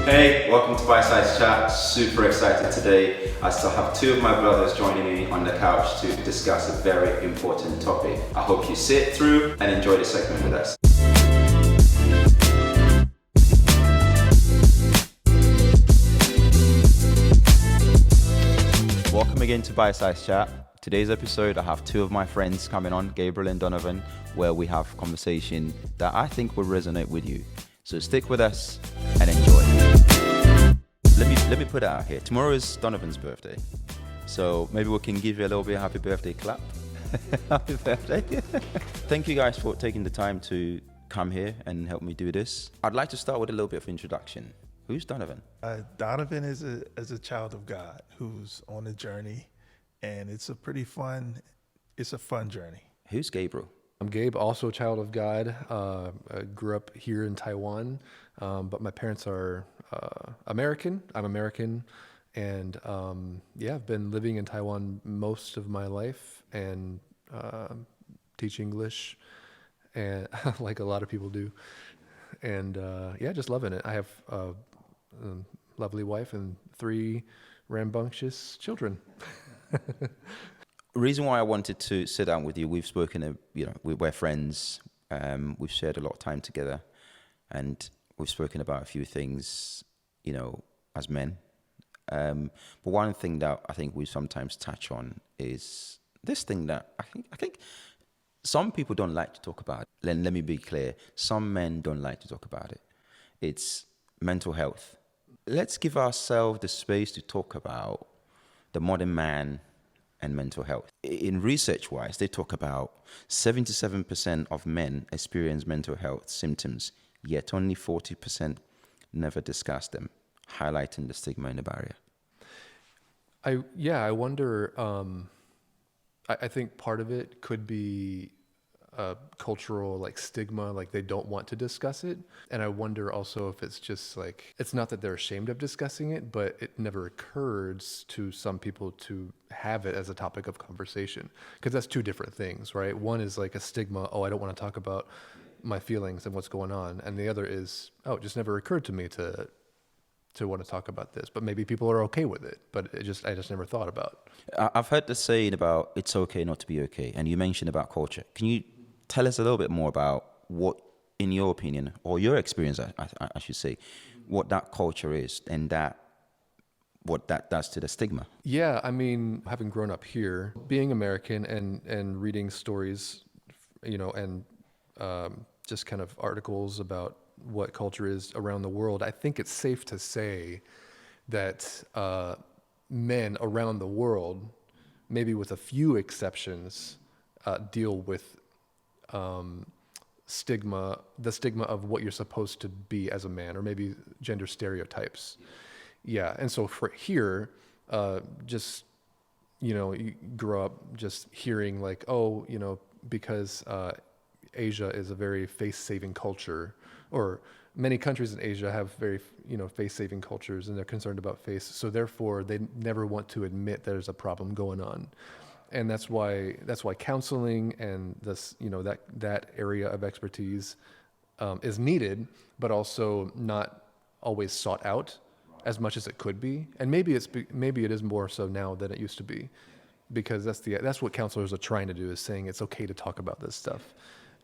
Hey, welcome to Bite Size Chat. Super excited today. I still have two of my brothers joining me on the couch to discuss a very important topic. I hope you sit through and enjoy the segment with us. Welcome again to Bite Size Chat. Today's episode, I have two of my friends coming on, Gabriel and Donovan, where we have a conversation that I think will resonate with you. So stick with us and enjoy. Let me put it out here. Tomorrow is Donovan's birthday. So maybe we can give you a little bit of happy birthday clap. Happy birthday. Thank you guys for taking the time to come here and help me do this. I'd like to start with a little bit of introduction. Who's Donovan? Donovan is a child of God who's on a journey, and it's a fun journey. Who's Gabriel? I'm Gabe, also a child of God. I grew up here in Taiwan, but my parents are American. I'm American, and I've been living in Taiwan most of my life and teach English, and like a lot of people do, and just loving it. I have a lovely wife and 3 rambunctious children. Reason why I wanted to sit down with you, we've spoken, we're friends, we've shared a lot of time together, and we've spoken about a few things, as men. But one thing that I think we sometimes touch on is this thing that I think some people don't like to talk about. Let me be clear. Some men don't like to talk about it. It's mental health. Let's give ourselves the space to talk about the modern man and mental health. In research-wise, they talk about 77% of men experience mental health symptoms, yet only 40% never discuss them, highlighting the stigma and the barrier. I wonder, I think part of it could be cultural stigma, they don't want to discuss it. And I wonder also if it's just it's not that they're ashamed of discussing it, but it never occurs to some people to have it as a topic of conversation, because that's 2 different things, right? One is a stigma, I don't want to talk about my feelings and what's going on. And the other is, it just never occurred to me to want to talk about this, but maybe people are okay with it, but I just never thought about. I've heard the saying about it's okay not to be okay. And you mentioned about culture. Can you tell us a little bit more about what, in your opinion, or your experience, I should say, what that culture is and what that does to the stigma? Yeah, I mean, having grown up here, being American and reading stories, and just kind of articles about what culture is around the world, I think it's safe to say that men around the world, maybe with a few exceptions, deal with the stigma of what you're supposed to be as a man, or maybe gender stereotypes. Yeah, and so for here, you grow up just hearing because Asia is a very face-saving culture, or many countries in Asia have very, face-saving cultures, and they're concerned about face. So therefore, they never want to admit there's a problem going on. And that's why counseling and this, that area of expertise is needed, but also not always sought out as much as it could be. And maybe it is more so now than it used to be, because that's what counselors are trying to do, is saying it's okay to talk about this stuff,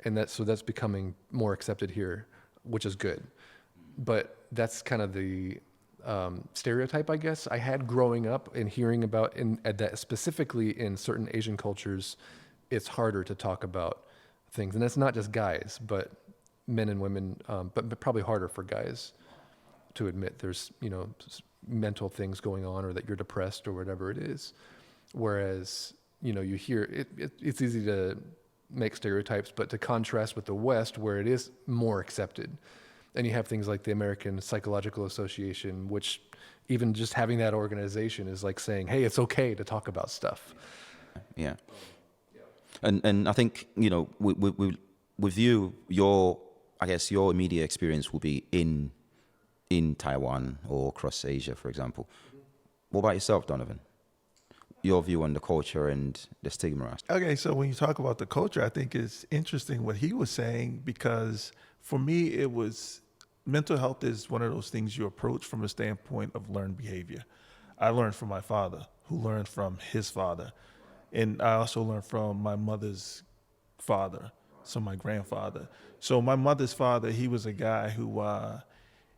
and that's becoming more accepted here, which is good. But that's kind of the stereotype, I guess, I had growing up and hearing about that specifically in certain Asian cultures. It's harder to talk about things, and it's not just guys, but men and women, but probably harder for guys to admit there's mental things going on, or that you're depressed or whatever it is. Whereas you hear it's easy to make stereotypes, but to contrast with the West, where it is more accepted. And you have things like the American Psychological Association, which even just having that organization is like saying, hey, it's okay to talk about stuff. Yeah. And I think, with you, your immediate experience will be in Taiwan or across Asia, for example. What about yourself, Donovan? Your view on the culture and the stigma. Okay, so when you talk about the culture, I think it's interesting what he was saying, because for me, it was mental health is one of those things you approach from a standpoint of learned behavior. I learned from my father, who learned from his father. And I also learned from my mother's father, so my grandfather. So my mother's father, he was a guy who,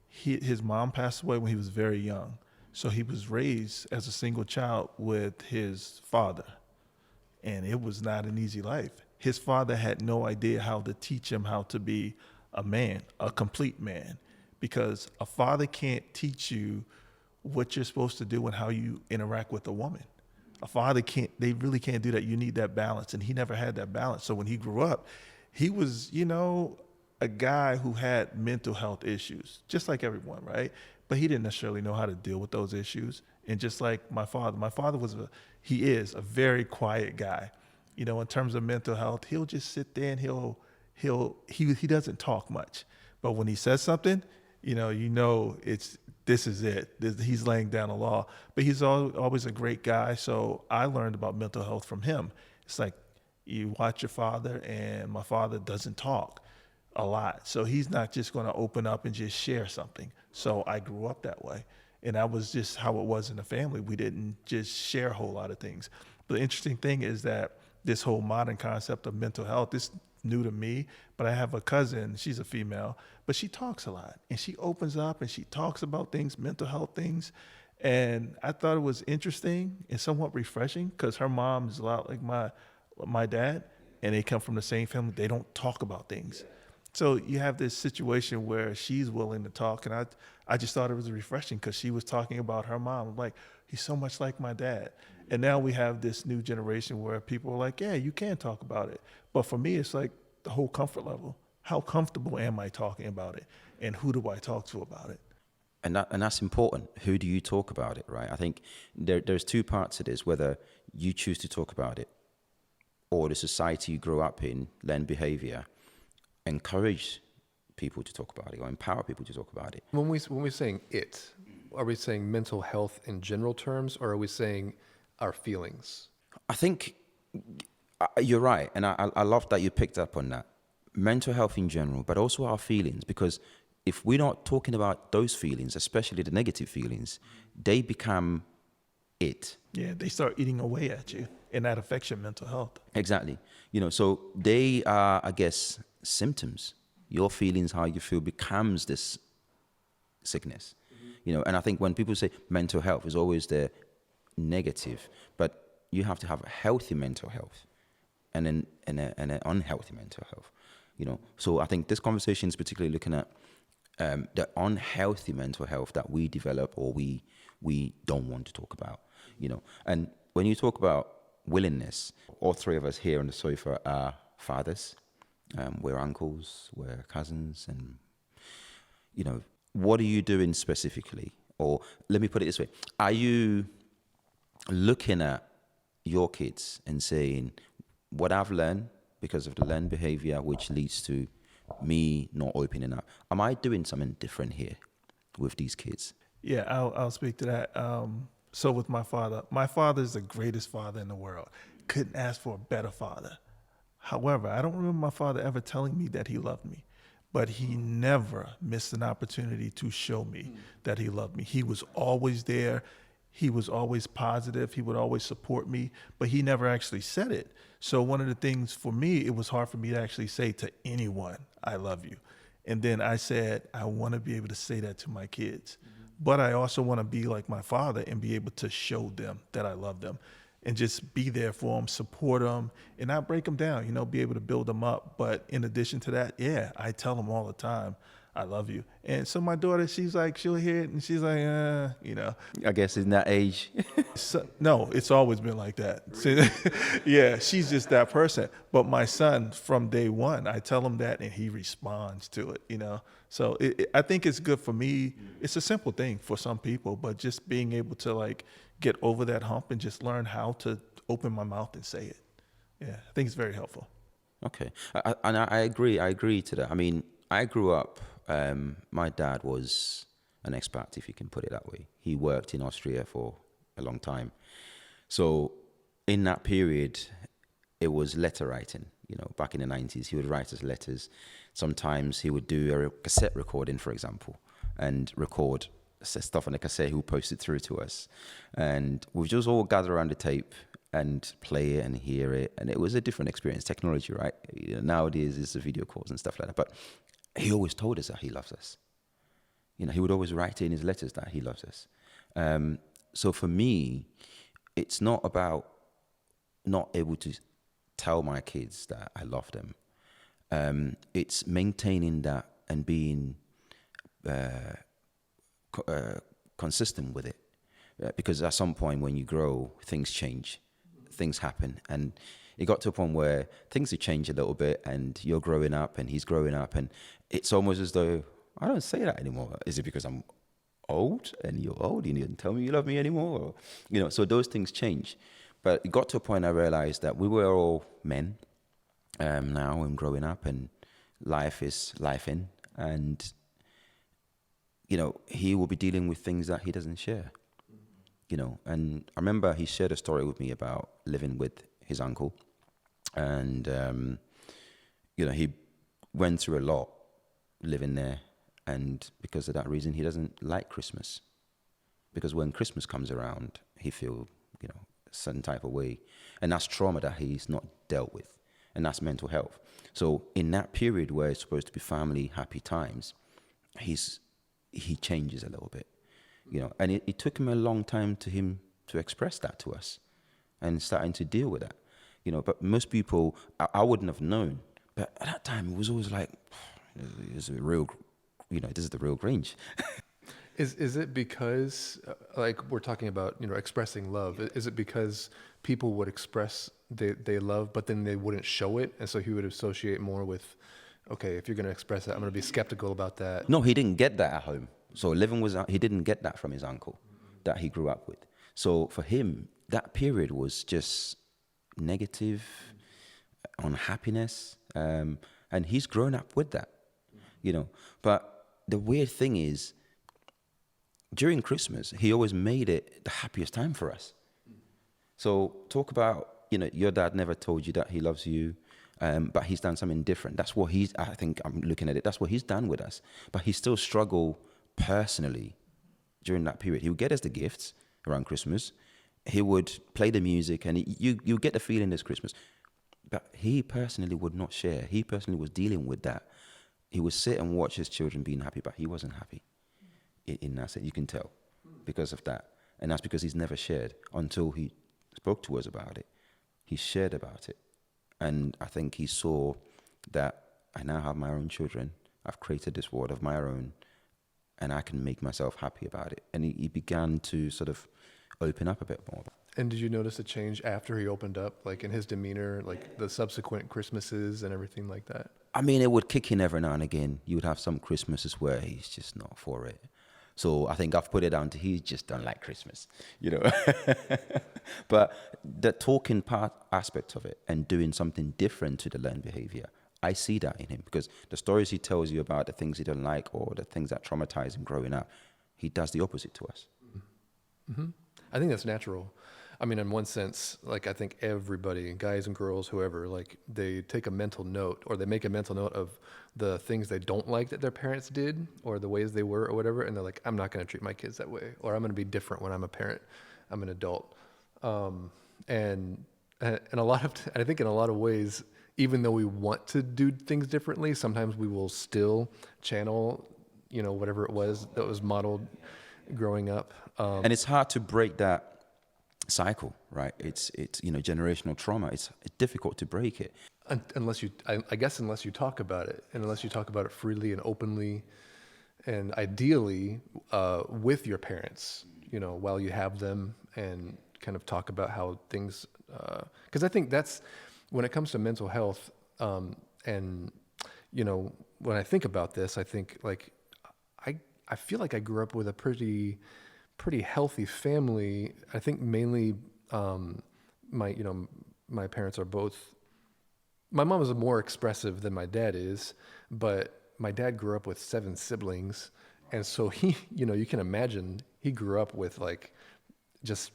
his mom passed away when he was very young. So he was raised as a single child with his father. And it was not an easy life. His father had no idea how to teach him how to be a man, a complete man, because a father can't teach you what you're supposed to do and how you interact with a woman. A father can't, they really can't do that. You need that balance. And he never had that balance. So when he grew up, he was, a guy who had mental health issues, just like everyone, right? But he didn't necessarily know how to deal with those issues. And just like my father he is a very quiet guy. In terms of mental health, he'll just sit there and he doesn't talk much. But when he says something, this is it. He's laying down a law. But he's always a great guy. So I learned about mental health from him. It's like you watch your father, and my father doesn't talk a lot. So he's not just going to open up and just share something. So I grew up that way. And that was just how it was in the family. We didn't just share a whole lot of things. But the interesting thing is that this whole modern concept of mental health is new to me, but I have a cousin, she's a female, but she talks a lot and she opens up and she talks about things, mental health things. And I thought it was interesting and somewhat refreshing because her mom is a lot like my dad, and they come from the same family. They don't talk about things. So you have this situation where she's willing to talk, and I just thought it was refreshing because she was talking about her mom. I'm like, he's so much like my dad. And now we have this new generation where people are like, yeah, you can talk about it. But for me, it's like the whole comfort level. How comfortable am I talking about it? And who do I talk to about it? And that's important. Who do you talk about it, right? I think there's two parts to this, whether you choose to talk about it or the society you grew up in, learn behavior, encourage people to talk about it or empower people to talk about it. When we're saying it, are we saying mental health in general terms, or are we saying our feelings? I think you're right. And I love that you picked up on that. Mental health in general, but also our feelings, because if we're not talking about those feelings, especially the negative feelings, they become it. Yeah, they start eating away at you, and that affects your mental health. Exactly. So they are, I guess, symptoms. Your feelings, how you feel, becomes this sickness. And I think when people say mental health, is always the negative, but you have to have a healthy mental health and an unhealthy mental health. So I think this conversation is particularly looking at the unhealthy mental health that we develop or we don't want to talk about. And when you talk about willingness, all three of us here on the sofa are fathers. We're uncles, we're cousins, and what are you doing specifically? Or let me put it this way: are you looking at your kids and saying, what I've learned because of the learned behavior, which leads to me not opening up, am I doing something different here with these kids? Yeah, I'll speak to that. So with my father is the greatest father in the world. Couldn't ask for a better father. However, I don't remember my father ever telling me that he loved me, but he never missed an opportunity to show me that he loved me. He was always there. He was always positive. He would always support me, but he never actually said it. So one of the things for me, it was hard for me to actually say to anyone, I love you. And then I said, I want to be able to say that to my kids. But I also want to be like my father and be able to show them that I love them and just be there for them, support them, and not break them down, be able to build them up. But in addition to that, yeah, I tell them all the time, I love you. And so my daughter, she's like, she'll hear it and she's like, I guess in that age. So, no, it's always been like that. Yeah, she's just that person. But my son, from day one, I tell him that and he responds to it, So I think it's good for me. It's a simple thing for some people, but just being able to get over that hump and just learn how to open my mouth and say it. Yeah, I think it's very helpful. Okay. I agree to that. I mean, I grew up, my dad was an expat, if you can put it that way. He worked in Austria for a long time. So in that period, it was letter writing. Back in the 90s, he would write us letters Sometimes he would do a cassette recording, for example, and record stuff on a cassette. He would post it through to us, and we'd just all gather around the tape and play it and hear it. And it was a different experience. Technology, right? Nowadays it's the video calls and stuff like that. But he always told us that he loves us. He would always write in his letters that he loves us. So for me, it's not about not able to tell my kids that I love them. It's maintaining that and being consistent with it. Because at some point when you grow, things change, things happen. And it got to a point where things have changed a little bit, and you're growing up and he's growing up, and it's almost as though I don't say that anymore. Is it because I'm old and you're old and you didn't tell me you love me anymore? Or, so those things change. But it got to a point I realized that we were all men now and growing up, and life is life in. And, he will be dealing with things that he doesn't share. And I remember he shared a story with me about living with his uncle. And, he went through a lot living there. And because of that reason, he doesn't like Christmas. Because when Christmas comes around, he feels, a certain type of way. And that's trauma that he's not dealt with. And that's mental health. So in that period where it's supposed to be family, happy times, he changes a little bit. And it took him a long time to express that to us and starting to deal with that. But most people, I wouldn't have known. But at that time, it was always like, this is the real Grinch. Is it because, like we're talking about, expressing love? Is it because people would express they love, but then they wouldn't show it, and so he would associate more with, okay, if you're going to express it, I'm going to be skeptical about that? No, he didn't get that at home. So he didn't get that from his uncle that he grew up with. So for him, that period was just negative, unhappiness, and he's grown up with that, But the weird thing is, during Christmas, he always made it the happiest time for us. So talk about, your dad never told you that he loves you, but he's done something different. That's what I think I'm looking at it, that's what he's done with us. But he still struggled personally during that period. He would get us the gifts around Christmas. He would play the music, and you get the feeling this Christmas. But he personally would not share. He personally was dealing with that. He would sit and watch his children being happy, but he wasn't happy. In that sense, you can tell because of that. And that's because he's never shared until he spoke to us about it. He shared about it. And I think he saw that I now have my own children. I've created this world of my own, and I can make myself happy about it. And he began to sort of open up a bit more. And did you notice a change after he opened up, like in his demeanor, like the subsequent Christmases and everything like that? I mean, it would kick in every now and again. You would have some Christmases where he's just not for it. So I think I've put it down to he just don't like Christmas, But the talking part aspect of it and doing something different to the learned behavior, I see that in him, because the stories he tells you about the things he don't like or the things that traumatize him growing up, he does the opposite to us. Mm-hmm. I think that's natural. I mean, in one sense, like I think everybody, guys and girls, whoever, like they take a mental note, or they make a mental note of the things they don't like that their parents did, or the ways they were, or whatever, and they're like, I'm not going to treat my kids that way, or I'm going to be different when I'm a parent, I'm an adult, and I think in a lot of ways, even though we want to do things differently, sometimes we will still channel, whatever it was that was modeled growing up, and it's hard to break that cycle, right? It's generational trauma. It's difficult to break it unless you talk about it, and unless you talk about it freely and openly, and ideally with your parents, while you have them, and kind of talk about how things. Because I think that's when it comes to mental health, and when I think about this, I think like I feel like I grew up with a pretty healthy family. I think mainly my parents are both. My mom is more expressive than my dad is, but my dad grew up with 7 siblings, and so he, you can imagine he grew up with like just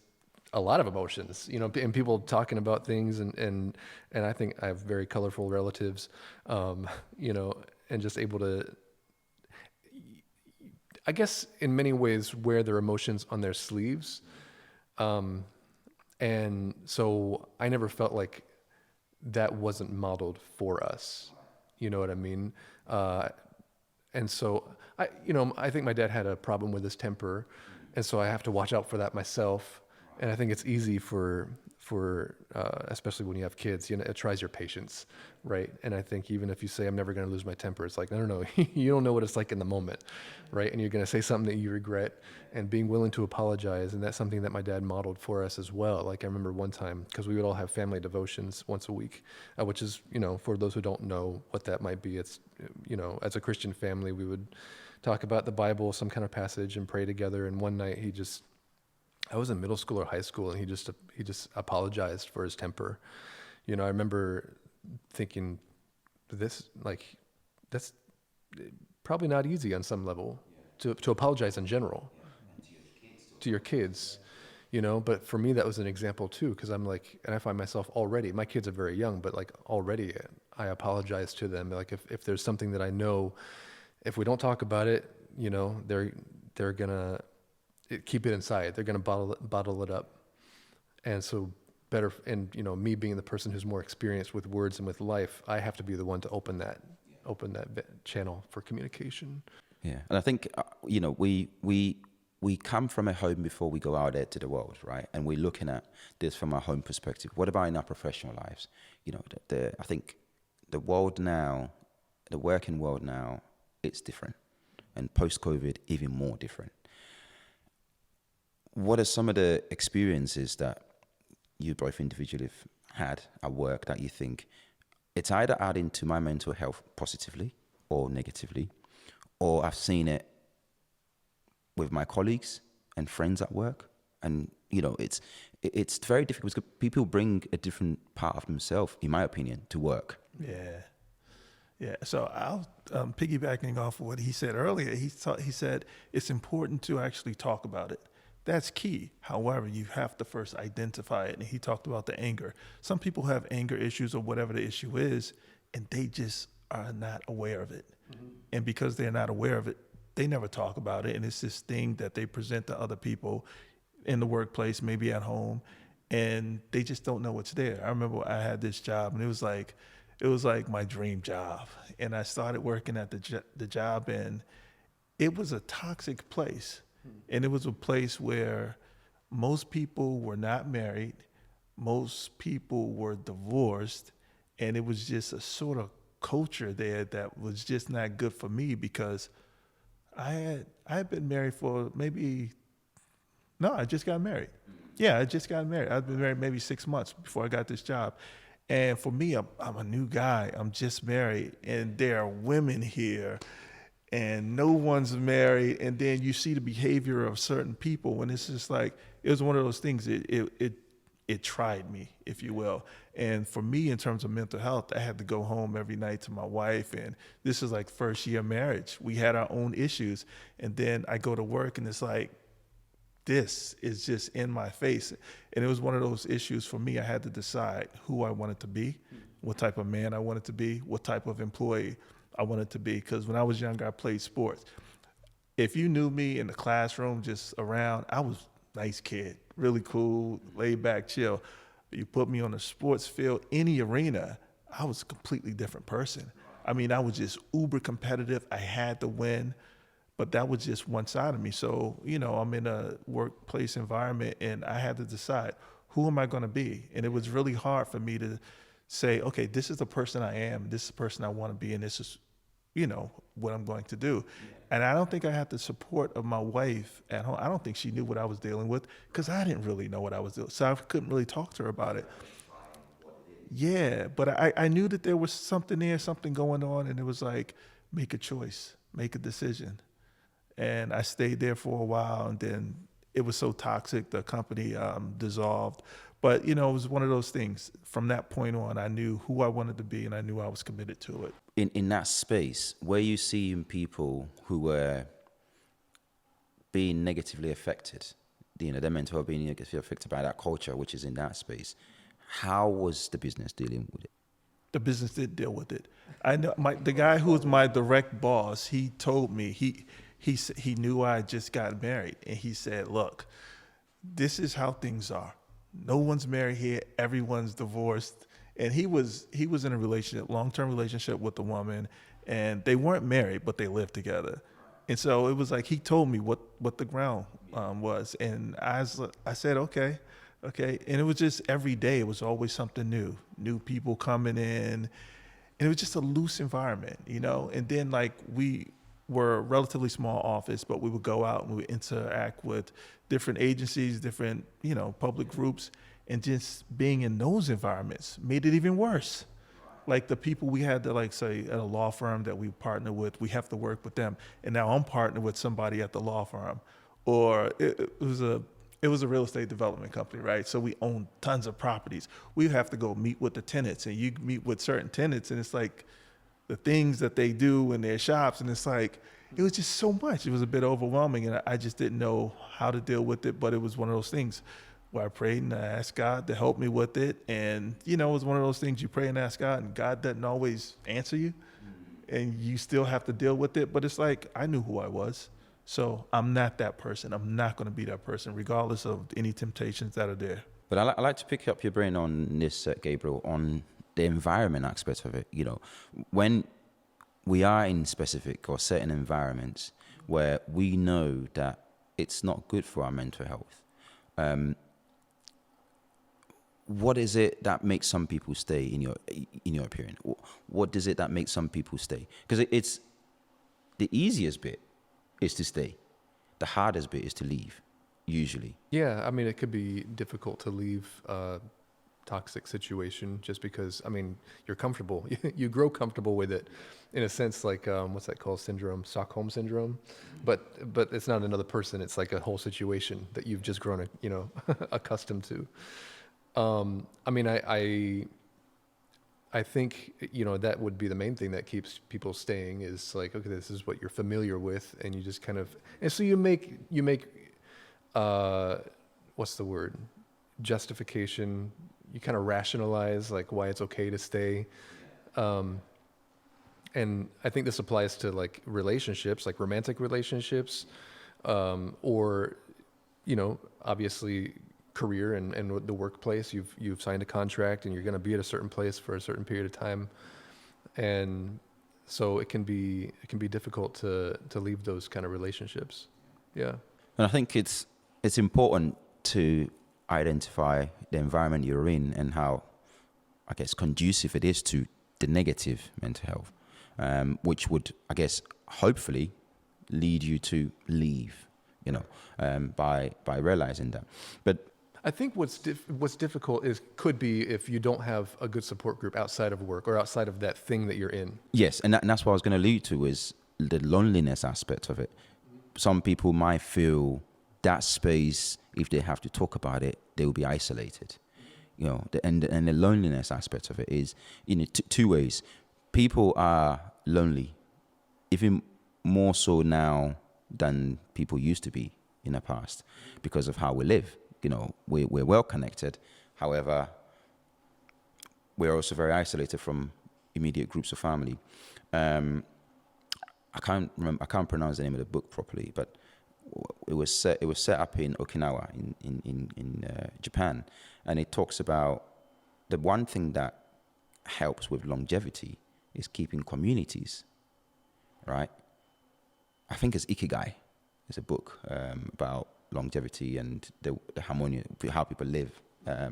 a lot of emotions, and people talking about things, and I think I have very colorful relatives, and just able to, I guess, in many ways, wear their emotions on their sleeves. And so I never felt like that wasn't modeled for us. You know what I mean? And so I think my dad had a problem with his temper, and so I have to watch out for that myself. And I think it's easy for especially when you have kids, it tries your patience, right? And I think even if you say I'm never going to lose my temper, it's like no, you don't know what it's like in the moment, right? And you're going to say something that you regret, and being willing to apologize. And that's something that my dad modeled for us as well. Like I remember one time, because we would all have family devotions once a week, which is, for those who don't know what that might be, it's, as a Christian family, we would talk about the Bible, some kind of passage, and pray together. And one night I was in middle school or high school, and he just apologized for his temper. I remember thinking, that's probably not easy on some level to apologize in general to your kids, But for me, that was an example too, because I'm like, and I find myself already. My kids are very young, but like already, I apologize to them. Like if there's something that I know, if we don't talk about it, they're gonna keep it inside. They're going to bottle it up. And so better, and me being the person who's more experienced with words and with life, I have to be the one to open that channel for communication. Yeah. And I think, we come from a home before we go out there to the world, right? And we're looking at this from our home perspective. What about in our professional lives? I think the world now, the working world now, it's different. And post-COVID, even more different. What are some of the experiences that you both individually have had at work that you think it's either adding to my mental health positively or negatively, or I've seen it with my colleagues and friends at work? And, it's very difficult because people bring a different part of themselves, in my opinion, to work. Yeah. Yeah. So I'll piggybacking off of what he said earlier. He said it's important to actually talk about it. That's key. However, you have to first identify it. And he talked about the anger. Some people have anger issues or whatever the issue is, and they just are not aware of it. Mm-hmm. And because they're not aware of it, they never talk about it. And it's this thing that they present to other people in the workplace, maybe at home, and they just don't know what's there. I remember I had this job, and it was like my dream job. And I started working at the job, and it was a toxic place. And it was a place where most people were not married, most people were divorced, and it was just a sort of culture there that was just not good for me, because I had been married for I just got married. Yeah, I just got married. I've been married maybe 6 months before I got this job. And for me, I'm a new guy. I'm just married, and there are women here, and no one's married. And then you see the behavior of certain people, and it's just like, it was one of those things. It tried me, if you will. And for me, in terms of mental health, I had to go home every night to my wife, and this is like first year marriage. We had our own issues, and then I go to work, and it's like, this is just in my face. And it was one of those issues for me. I had to decide who I wanted to be, what type of man I wanted to be, what type of employee I wanted to be. Because when I was younger, I played sports. If you knew me in the classroom, just around, I was a nice kid, really cool, laid back, chill. You put me on the sports field, any arena, I was a completely different person. I mean, I was just uber competitive. I had to win. But that was just one side of me. So, I'm in a workplace environment, and I had to decide, who am I going to be? And it was really hard for me to say, okay, this is the person I am. This is the person I want to be. And this is, what I'm going to do. And I don't think I had the support of my wife at home. I don't think she knew what I was dealing with, because I didn't really know what I was doing. So I couldn't really talk to her about it. Yeah, but I knew that there was something there, something going on. And it was like, make a choice, make a decision. And I stayed there for a while, and then it was so toxic, the company dissolved. But, it was one of those things. From that point on, I knew who I wanted to be, and I knew I was committed to it. In that space, were you seeing people who were being negatively affected, their mental health being negatively affected by that culture, which is in that space? How was the business dealing with it? the business did deal with it. I know the guy who was my direct boss. He told me he knew I had just got married, and he said, "Look, this is how things are. No one's married here. Everyone's divorced." And he was in a relationship, long-term relationship with a woman, and they weren't married, but they lived together. And so it was like he told me what the ground was, and I said, okay. And it was just every day. It was always something new people coming in, and it was just a loose environment, you know. And then like we were a relatively small office, but we would go out and we would interact with different agencies, different, you know, public groups, and just being in those environments made it even worse. Like the people we had to, like, say at a law firm that we partner with, we have to work with them, and now I'm partnered with somebody at the law firm, or it was a real estate development company, right? So we own tons of properties. We have to go meet with the tenants, and you meet with certain tenants, and it's like the things that they do in their shops, and it's like it was just so much. It was a bit overwhelming, and I just didn't know how to deal with it. But it was one of those things where I prayed and I asked God to help me with it. And, you know, it was one of those things you pray and ask God, and God doesn't always answer you, and you still have to deal with it. But it's like, I knew who I was. So I'm not that person. I'm not going to be that person, regardless of any temptations that are there. But I like to pick up your brain on this, Gabriel, on the environment aspect of it. You know, when we are in specific or certain environments where we know that it's not good for our mental health, what is it that makes some people stay, in your opinion? What is it that makes some people stay? Because it's the easiest bit is to stay. The hardest bit is to leave, usually. Yeah, I mean, it could be difficult to leave a toxic situation just because, I mean, you're comfortable. You grow comfortable with it, in a sense, like, what's that called? Stockholm syndrome. But it's not another person. It's like a whole situation that you've just grown, accustomed to. I mean, I think, that would be the main thing that keeps people staying, is like, okay, this is what you're familiar with, and you just kind of, and so you make, what's the word? Justification. You kind of rationalize like why it's okay to stay. And I think this applies to like relationships, like romantic relationships, or, obviously career and the workplace. You've signed a contract and you're going to be at a certain place for a certain period of time, and so it can be difficult to leave those kind of relationships. Yeah. And I think it's important to identify the environment you're in and how, I guess, conducive it is to the negative mental health, which would, I guess, hopefully lead you to leave, by realizing that. But I think what's difficult could be if you don't have a good support group outside of work or outside of that thing that you're in. Yes, and that's what I was going to allude to, is the loneliness aspect of it. Some people might feel that space, if they have to talk about it, they will be isolated. And the loneliness aspect of it is, two ways. People are lonely, even more so now than people used to be in the past, because of how we live. We're well connected. However, we're also very isolated from immediate groups of family. I can't pronounce the name of the book properly, but it was set up in Okinawa in Japan, and it talks about the one thing that helps with longevity is keeping communities, right? I think it's Ikigai. It's a book about longevity and the harmony, how people live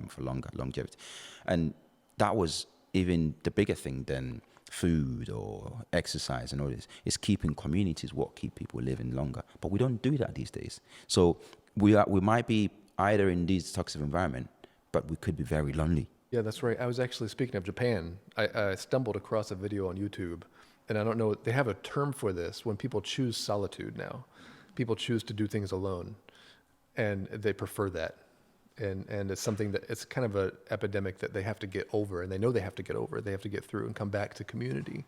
for longevity. And that was even the bigger thing than food or exercise and all this. It's keeping communities what keep people living longer. But we don't do that these days. So we might be either in this toxic environment, but we could be very lonely. Yeah, that's right. I was actually, speaking of Japan, I stumbled across a video on YouTube, and I don't know, they have a term for this when people choose solitude now. People choose to do things alone, and they prefer that. And it's something that, it's kind of an epidemic that they have to get over, and they know they have to get over. They have to get through and come back to community,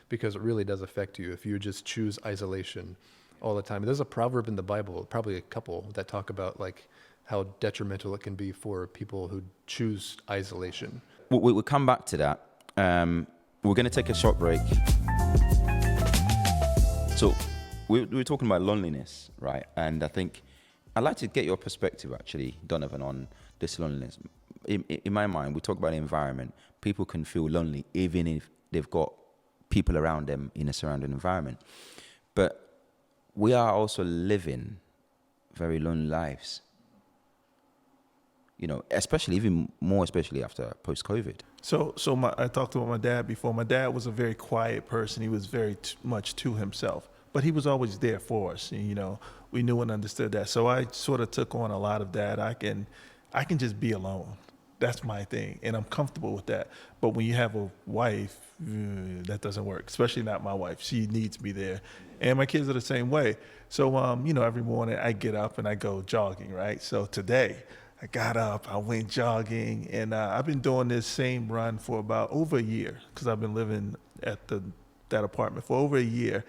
because it really does affect you if you just choose isolation all the time. There's a proverb in the Bible, probably a couple, that talk about like how detrimental it can be for people who choose isolation. We'll come back to that. We're going to take a short break. So we're talking about loneliness, right? And I think I'd like to get your perspective, actually, Donovan, on this loneliness. In my mind, we talk about the environment. People can feel lonely even if they've got people around them in a surrounding environment. But we are also living very lonely lives. You know, especially, even more especially after post-COVID. So I talked about my dad before. My dad was a very quiet person. He was very much to himself, but he was always there for us. And, you know, we knew and understood that. So I sort of took on a lot of that. I can just be alone. That's my thing, and I'm comfortable with that. But when you have a wife, that doesn't work. Especially not my wife. She needs me there, and my kids are the same way. So you know, every morning I get up and I go jogging. Right. So today, I got up, I went jogging, and I've been doing this same run for about over a year because I've been living at that apartment for over a year.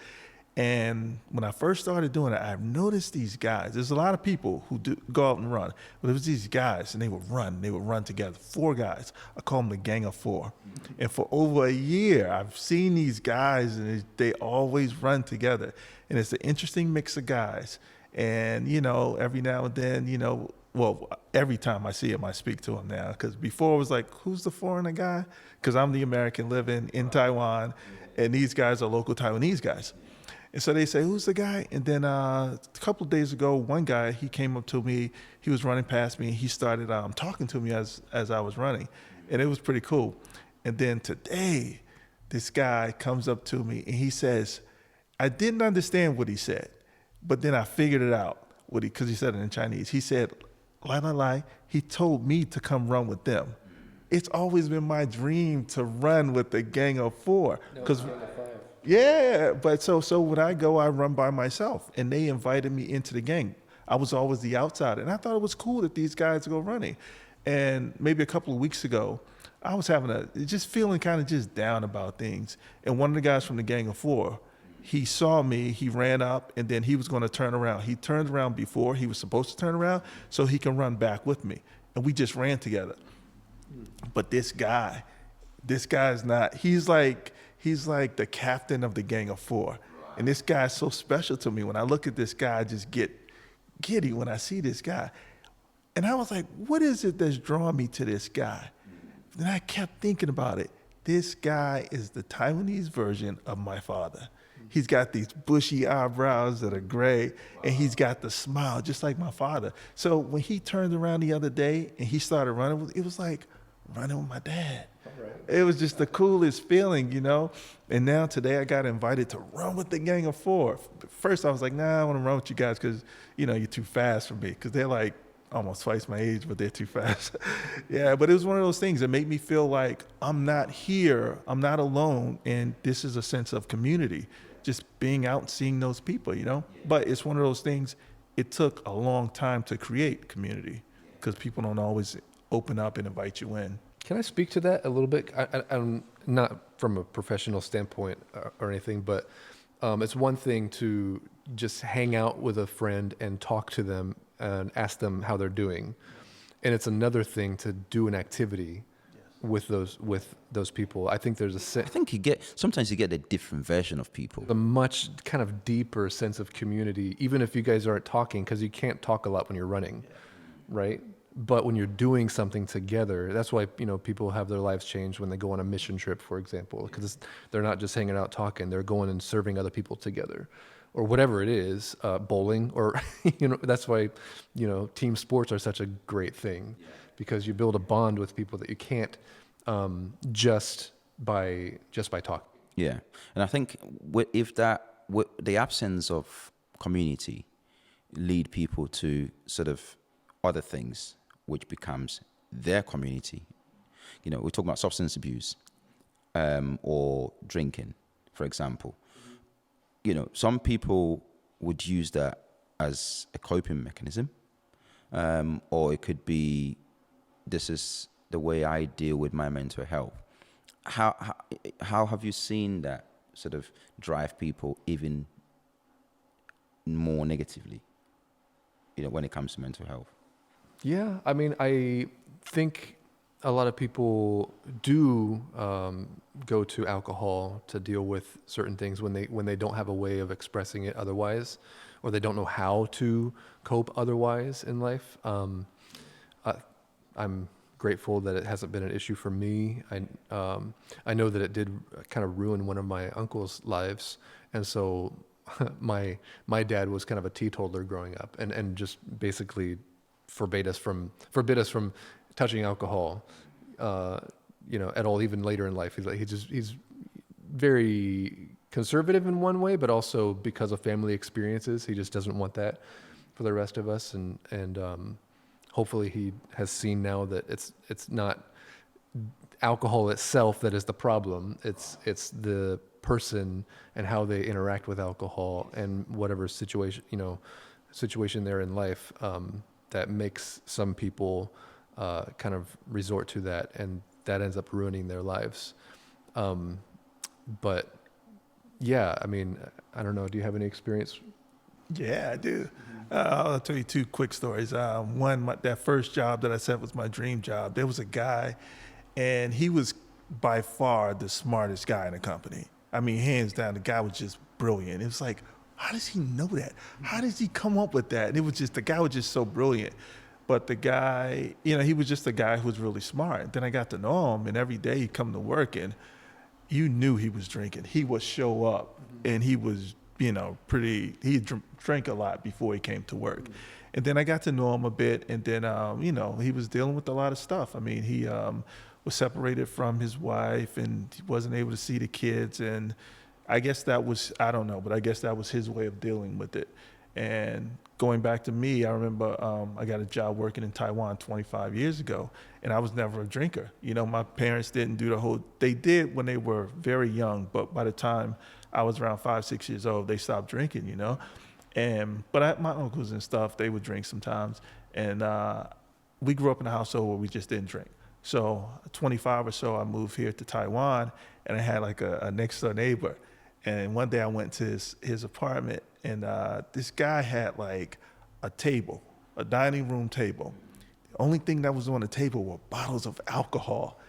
And when I first started doing it, I've noticed these guys. There's a lot of people who go out and run, but it was these guys, and they would run together. 4 guys. I call them the Gang of 4. And for over a year, I've seen these guys, and they always run together. And it's an interesting mix of guys. And, you know, every now and then, you know, well, every time I see him, I speak to him now. Because before it was like, who's the foreigner guy? Because I'm the American living in Taiwan, and these guys are local Taiwanese guys. And so they say, who's the guy? And then a couple of days ago, one guy, he came up to me. He was running past me, and he started talking to me as I was running. And it was pretty cool. And then today, this guy comes up to me, and he says, I didn't understand what he said, but then I figured it out because he said it in Chinese. He said, lie. He told me to come run with them. It's always been my dream to run with the Gang of 4. Because yeah, but so when I go, I run by myself, and they invited me into the gang. I was always the outsider, and I thought it was cool that these guys go running. And maybe a couple of weeks ago, I was just feeling kind of just down about things. And one of the guys from the Gang of 4, he saw me, he ran up, and then he was going to turn around. He turned around before he was supposed to turn around so he can run back with me. And we just ran together. But this guy's not, he's like the captain of the Gang of 4. And this guy's so special to me. When I look at this guy, I just get giddy when I see this guy. And I was like, what is it that's drawing me to this guy? Then I kept thinking about it. This guy is the Taiwanese version of my father. He's got these bushy eyebrows that are gray, and he's got the smile just like my father. So when he turned around the other day and he started running, it was like running with my dad. Right. It was just the coolest feeling, you know? And now today I got invited to run with the Gang of 4. First I was like, nah, I want to run with you guys because, you know, you're too fast for me. Because they're like almost twice my age, but they're too fast. Yeah, but it was one of those things that made me feel like I'm not here, I'm not alone, and this is a sense of community. Just being out and seeing those people, you know? But it's one of those things, it took a long time to create community because people don't always open up and invite you in. Can I speak to that a little bit? I'm not from a professional standpoint or anything, but it's one thing to just hang out with a friend and talk to them and ask them how they're doing. And it's another thing to do an activity with those people. I think there's I think sometimes you get a different version of people. A much kind of deeper sense of community, even if you guys aren't talking, because you can't talk a lot when you're running, right? But when you're doing something together, that's why, you know, people have their lives changed when they go on a mission trip, for example, because they're not just hanging out talking, they're going and serving other people together, or whatever it is, bowling, or, you know, that's why, you know, team sports are such a great thing, because you build a bond with people that you can't just by talking. Yeah, and I think if the absence of community lead people to sort of other things, which becomes their community. You know, we're talking about substance abuse or drinking, for example. You know, some people would use that as a coping mechanism, or it could be, this is the way I deal with my mental health. How have you seen that sort of drive people even more negatively, you know, when it comes to mental health? Yeah, I mean, I think a lot of people do go to alcohol to deal with certain things when they don't have a way of expressing it otherwise, or they don't know how to cope otherwise in life. I'm grateful that it hasn't been an issue for me. I know that it did kind of ruin one of my uncle's lives, and so my dad was kind of a teetotaler growing up, and just basically forbid us from touching alcohol, at all, even later in life. He's very conservative in one way, but also because of family experiences, he just doesn't want that for the rest of us. And hopefully he has seen now that it's not alcohol itself that is the problem. It's the person and how they interact with alcohol and whatever situation they're in life, that makes some people kind of resort to that, and that ends up ruining their lives. But yeah, I mean, I don't know. Do you have any experience? Yeah, I do. I'll tell you two quick stories. One, that first job that I said was my dream job. There was a guy, and he was by far the smartest guy in the company. I mean, hands down, the guy was just brilliant. It was like, how does he know that? How does he come up with that? And it was just, the guy was just so brilliant. But the guy, he was just a guy who was really smart. Then I got to know him, and every day he'd come to work, and you knew he was drinking. He would show up, and he was, he drank a lot before he came to work. And then I got to know him a bit, and then, he was dealing with a lot of stuff. I mean, he was separated from his wife, and he wasn't able to see the kids, and I guess that was, I don't know, but I guess that was his way of dealing with it. And going back to me, I remember I got a job working in Taiwan 25 years ago, and I was never a drinker. My parents didn't do they did when they were very young, but by the time I was around 5, 6 years old, they stopped drinking, But my uncles and stuff, they would drink sometimes. And we grew up in a household where we just didn't drink. So 25 or so, I moved here to Taiwan, and I had like a next door neighbor. And one day I went to his apartment, and this guy had like a table, a dining room table. The only thing that was on the table were bottles of alcohol,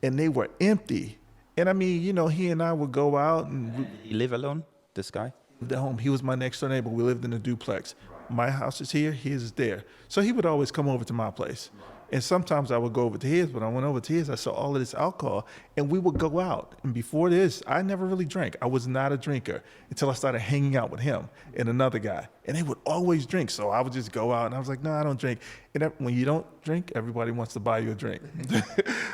and they were empty. And I mean, he and I would go out and Did he live alone, this guy? lived at home. He was my next door neighbor. We lived in a duplex. My house is here, his is there. So he would always come over to my place. And sometimes I would go over to his. When I went over to his, I saw all of this alcohol, and we would go out. And before this, I never really drank. I was not a drinker until I started hanging out with him and another guy. And they would always drink. So I would just go out, and I was like, no, I don't drink. And when you don't drink, everybody wants to buy you a drink.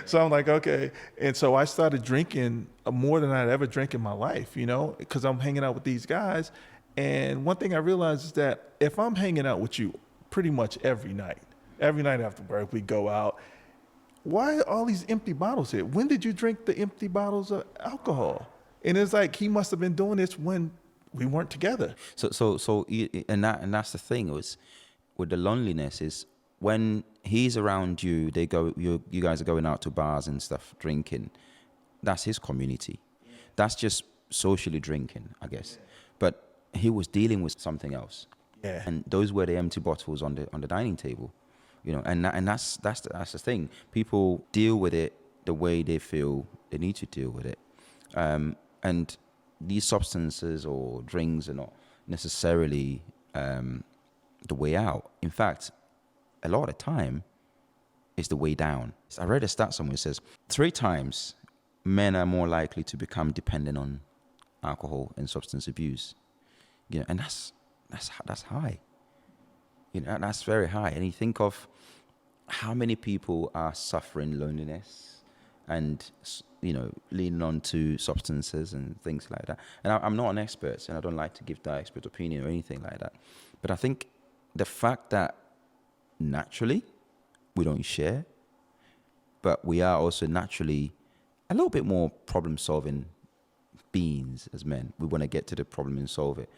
So I'm like, okay. And so I started drinking more than I'd ever drank in my life, because I'm hanging out with these guys. And one thing I realized is that if I'm hanging out with you pretty much every night after work, we go out, why are all these empty bottles here? When did you drink the empty bottles of alcohol? And it's like, he must have been doing this when we weren't together. And that's the thing was with the loneliness is when he's around you, you guys are going out to bars and stuff, drinking. That's his community. That's just socially drinking, I guess. But he was dealing with something else. Yeah. And those were the empty bottles on the dining table. And that's the thing. People deal with it the way they feel they need to deal with it. And these substances or drinks are not necessarily the way out. In fact, a lot of the time, it's the way down. I read a stat somewhere that says 3 times men are more likely to become dependent on alcohol and substance abuse. And that's high. That's very high. And you think of how many people are suffering loneliness and, leaning on to substances and things like that. And I'm not an expert, and I don't like to give that expert opinion or anything like that. But I think the fact that naturally we don't share, but we are also naturally a little bit more problem-solving beings as men. We want to get to the problem and solve it.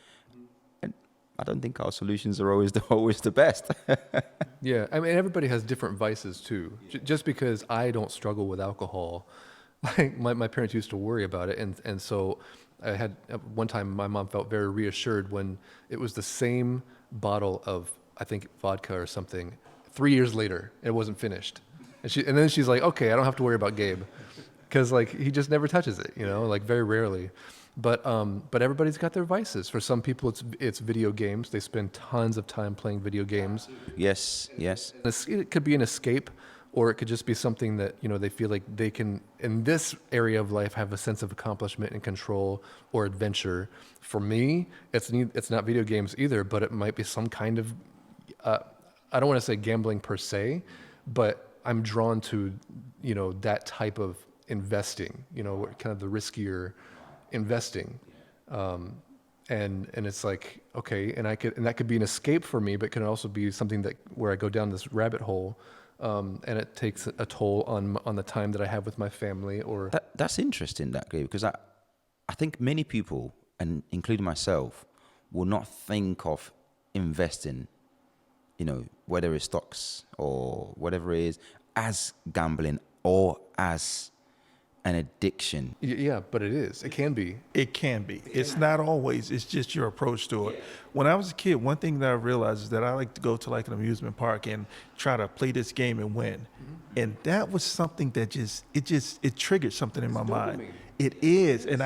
I don't think our solutions are always the best. Yeah, I mean, everybody has different vices too. Just because I don't struggle with alcohol, like my parents used to worry about it, and so I had one time my mom felt very reassured when it was the same bottle of, I think, vodka or something. 3 years later, it wasn't finished. And then she's like, okay, I don't have to worry about Gabe, because like he just never touches it, like very rarely. But everybody's got their vices. For some people, it's video games. They spend tons of time playing video games. Yes, yes. It could be an escape, or it could just be something that they feel like they can, in this area of life, have a sense of accomplishment and control or adventure. For me, it's not video games either, but it might be some kind of I don't want to say gambling per se, but I'm drawn to that type of investing, kind of the riskier investing. And it's like, okay, and that could be an escape for me, but it can also be something where I go down this rabbit hole, and it takes a toll on the time that I have with my family. Or That's interesting, that Gabe, because I think many people, and including myself, will not think of investing, whether it's stocks or whatever it is, as gambling or as an addiction. Yeah, but it is. It can be. It can be. It's not always. It's just your approach to it. When I was a kid, one thing that I realized is that I like to go to like an amusement park and try to play this game and win. And that was something that it triggered something in my mind. It is. And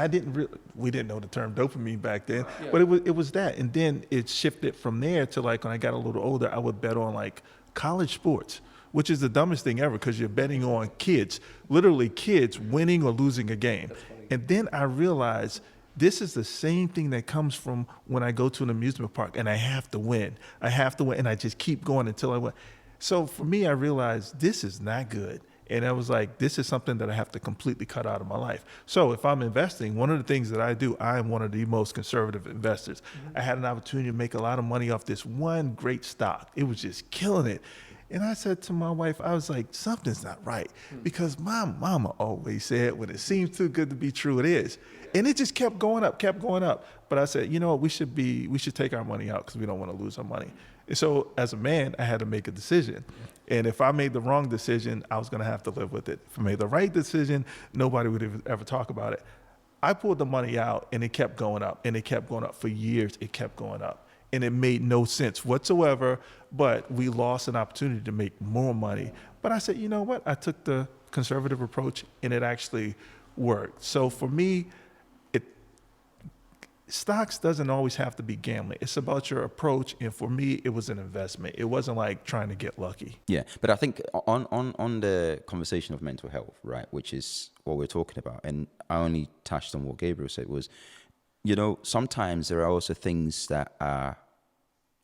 we didn't know the term dopamine back then, but it was that. And then it shifted from there to like when I got a little older, I would bet on like college sports, which is the dumbest thing ever because you're betting on kids, literally kids winning or losing a game. And then I realized this is the same thing that comes from when I go to an amusement park and I have to win. And I just keep going until I win. So for me, I realized this is not good. And I was like, this is something that I have to completely cut out of my life. So if I'm investing, one of the things that I do, I am one of the most conservative investors. I had an opportunity to make a lot of money off this one great stock. It was just killing it. And I said to my wife, I was like, something's not right. Because my mama always said, when it seems too good to be true, it is. And it just kept going up. But I said, you know what, we should take our money out because we don't want to lose our money. And so as a man, I had to make a decision. And if I made the wrong decision, I was going to have to live with it. If I made the right decision, nobody would ever talk about it. I pulled the money out and it kept going up and it kept going up for years. It kept going up. And it made no sense whatsoever, but we lost an opportunity to make more money. But I said, you know what? I took the conservative approach and it actually worked. So for me, stocks doesn't always have to be gambling. It's about your approach. And for me, it was an investment. It wasn't like trying to get lucky. Yeah, but I think on the conversation of mental health, right, which is what we're talking about, and I only touched on what Gabriel said was, sometimes there are also things that are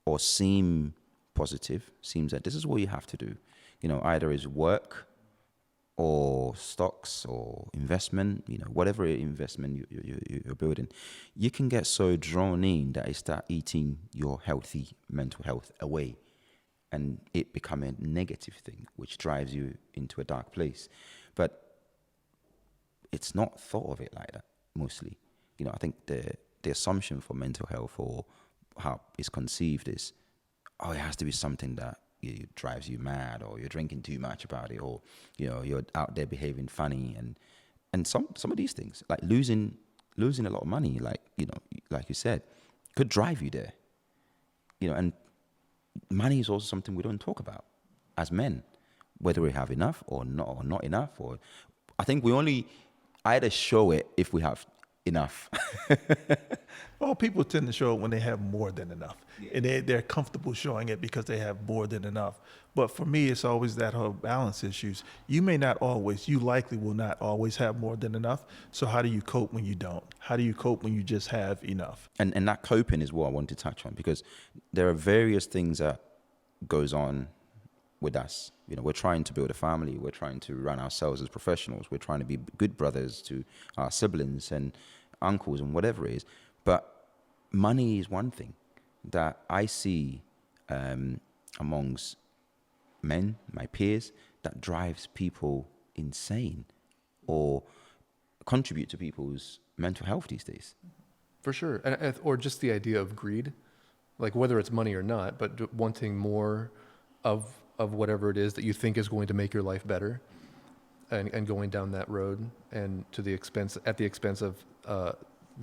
or seem positive, seems that this is what you have to do. Either is work or stocks or investment, whatever investment you're building, you can get so drawn in that it start eating your healthy mental health away and it become a negative thing, which drives you into a dark place. But it's not thought of it like that mostly. I think the assumption for mental health or how it's conceived is, it has to be something that drives you mad, or you're drinking too much about it, or you're out there behaving funny, and some of these things, like losing a lot of money, like you said, could drive you there. And money is also something we don't talk about as men, whether we have enough or not enough, or I think we only either show it if we have enough. Well, people tend to show it when they have more than enough. Yeah. And they're comfortable showing it because they have more than enough. But for me, it's always that whole balance issues. You likely will not always have more than enough. So how do you cope when you don't? How do you cope when you just have enough? And that coping is what I want to touch on, because there are various things that goes on with us. We're trying to build a family. We're trying to run ourselves as professionals. We're trying to be good brothers to our siblings and uncles and whatever it is. But money is one thing that I see amongst men, my peers, that drives people insane or contribute to people's mental health these days. For sure. Or just the idea of greed, like whether it's money or not, but wanting more of whatever it is that you think is going to make your life better, and going down that road, and at the expense of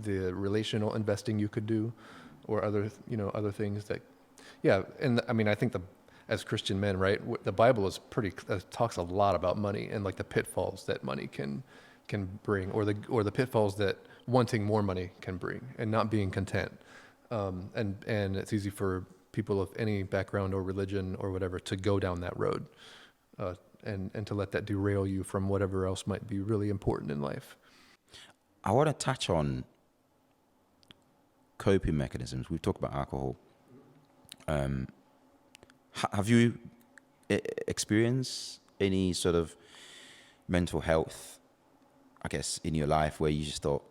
the relational investing you could do, or other things that, yeah. And I mean, I think as Christian men, right? The Bible is talks a lot about money and like the pitfalls that money can bring, or the pitfalls that wanting more money can bring, and not being content. And it's easy for people of any background or religion or whatever to go down that road, and to let that derail you from whatever else might be really important in life. I want to touch on coping mechanisms. We've talked about alcohol. Have you experienced any sort of mental health, I guess, in your life where you just thought,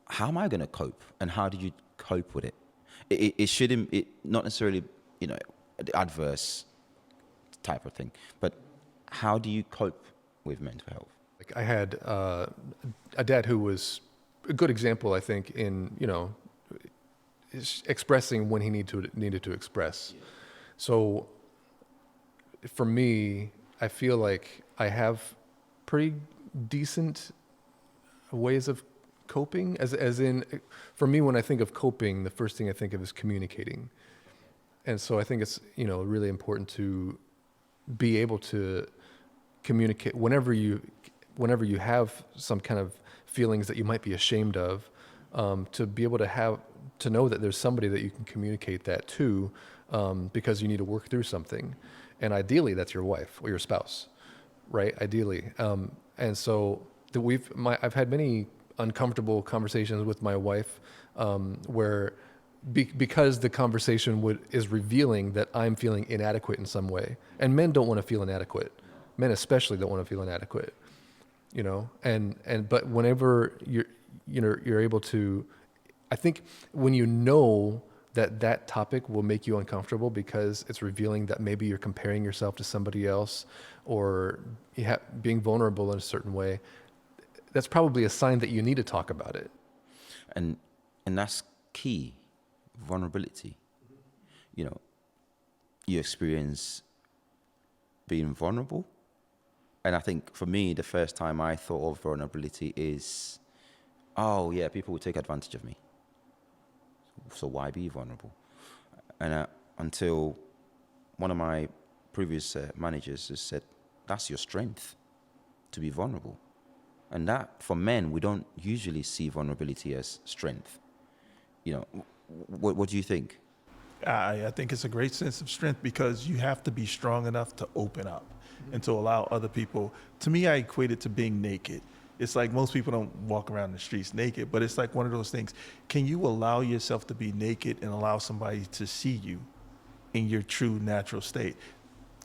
how am I going to cope? And how did you cope with it? It shouldn't, not necessarily, the adverse type of thing, but how do you cope with mental health? Like I had a dad who was a good example, I think, in, expressing when he needed to express. So for me, I feel like I have pretty decent ways of coping, as in, for me, when I think of coping, the first thing I think of is communicating. And so I think it's, really important to be able to communicate whenever you have some kind of feelings that you might be ashamed of, to be able to know that there's somebody that you can communicate that to, because you need to work through something. And ideally that's your wife or your spouse, right? Ideally. And so I've had many uncomfortable conversations with my wife, where because the conversation is revealing that I'm feeling inadequate in some way. And men don't want to feel inadequate. Men especially don't want to feel inadequate, but whenever you're able to, I think when that topic will make you uncomfortable because it's revealing that maybe you're comparing yourself to somebody else, or being vulnerable in a certain way, that's probably a sign that you need to talk about it. And that's key, vulnerability. You experience being vulnerable. And I think for me, the first time I thought of vulnerability is, oh yeah, people will take advantage of me. So why be vulnerable? And until one of my previous managers has said, that's your strength, to be vulnerable. And that, for men, we don't usually see vulnerability as strength. What do you think? I think it's a great sense of strength, because you have to be strong enough to open up and to allow other people. To me, I equate it to being naked. It's like most people don't walk around the streets naked, but it's like one of those things. Can you allow yourself to be naked and allow somebody to see you in your true natural state?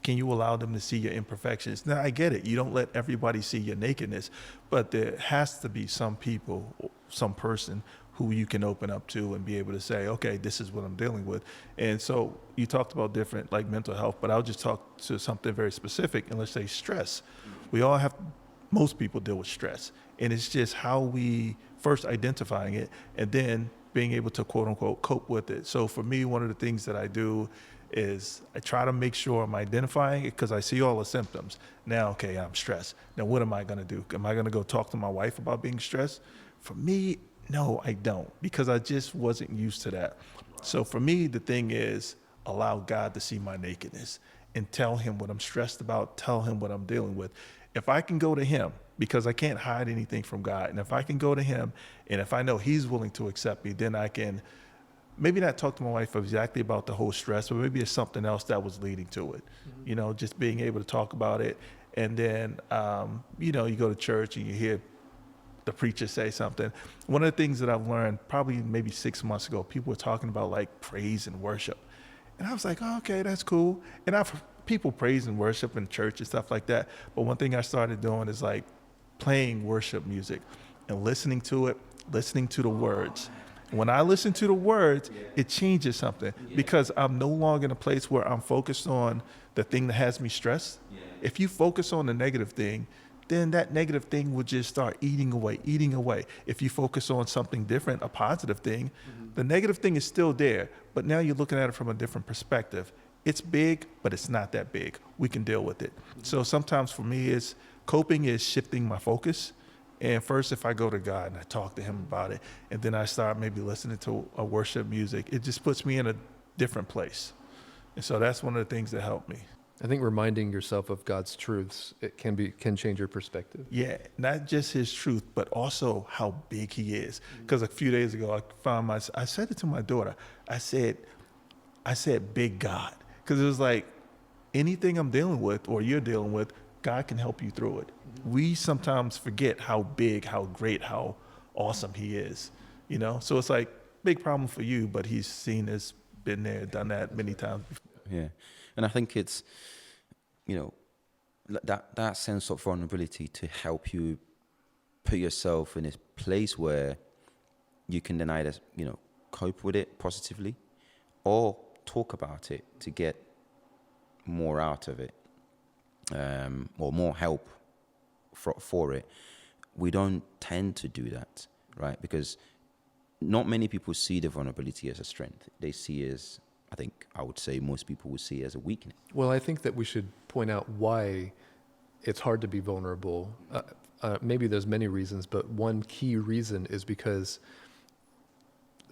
Can you allow them to see your imperfections? Now, I get it. You don't let everybody see your nakedness, but there has to be some people, some person who you can open up to and be able to say, okay, this is what I'm dealing with. And so you talked about different, like mental health, but I'll just talk to something very specific, and let's say stress. Most people deal with stress, and it's just how we first identifying it and then being able to quote unquote cope with it. So for me, one of the things that I do is I try to make sure I'm identifying it, because I see all the symptoms. Now, okay, I'm stressed. Now, what am I going to do? Am I going to go talk to my wife about being stressed? For me, no, I don't, because I just wasn't used to that. So for me, the thing is allow God to see my nakedness and tell him what I'm stressed about, tell him what I'm dealing with. If I can go to him, because I can't hide anything from God, and if I can go to him, and if I know he's willing to accept me, then I can maybe not talk to my wife exactly about the whole stress, but maybe it's something else that was leading to it. Mm-hmm. Just being able to talk about it. And then, you go to church and you hear the preacher say something. One of the things that I've learned probably maybe 6 months ago, people were talking about like praise and worship. And I was like, oh, okay, that's cool. And I've heard people praise and worship in church and stuff like that. But one thing I started doing is like playing worship music and listening to it, listening to the words. When I listen to the words, it changes something, because I'm no longer in a place where I'm focused on the thing that has me stressed. If you focus on the negative thing, then that negative thing will just start eating away. If you focus on something different, a positive thing, the negative thing is still there, but now you're looking at it from a different perspective. It's big, but it's not that big. We can deal with it. So sometimes for me, coping is shifting my focus. And first, if I go to God and I talk to him about it, and then I start maybe listening to a worship music, it just puts me in a different place. And so that's one of the things that helped me. I think reminding yourself of God's truths, it can change your perspective. Yeah, not just his truth, but also how big he is. Because a few days ago, I said it to my daughter. I said, big God. Because it was like, anything I'm dealing with or you're dealing with, God can help you through it. We sometimes forget how big, how great, how awesome he is, you know? So it's like, big problem for you, but he's seen us, been there, done that many times before. Yeah. And I think it's, you know, that sense of vulnerability to help you put yourself in a place where you can then either, you know, cope with it positively or talk about it to get more out of it, or more help for it. We don't tend to do that, right? Because not many people see the vulnerability as a strength. They see it as, I think I would say most people would see it as a weakness. Well, I think that we should point out why it's hard to be vulnerable. Maybe there's many reasons, but one key reason is because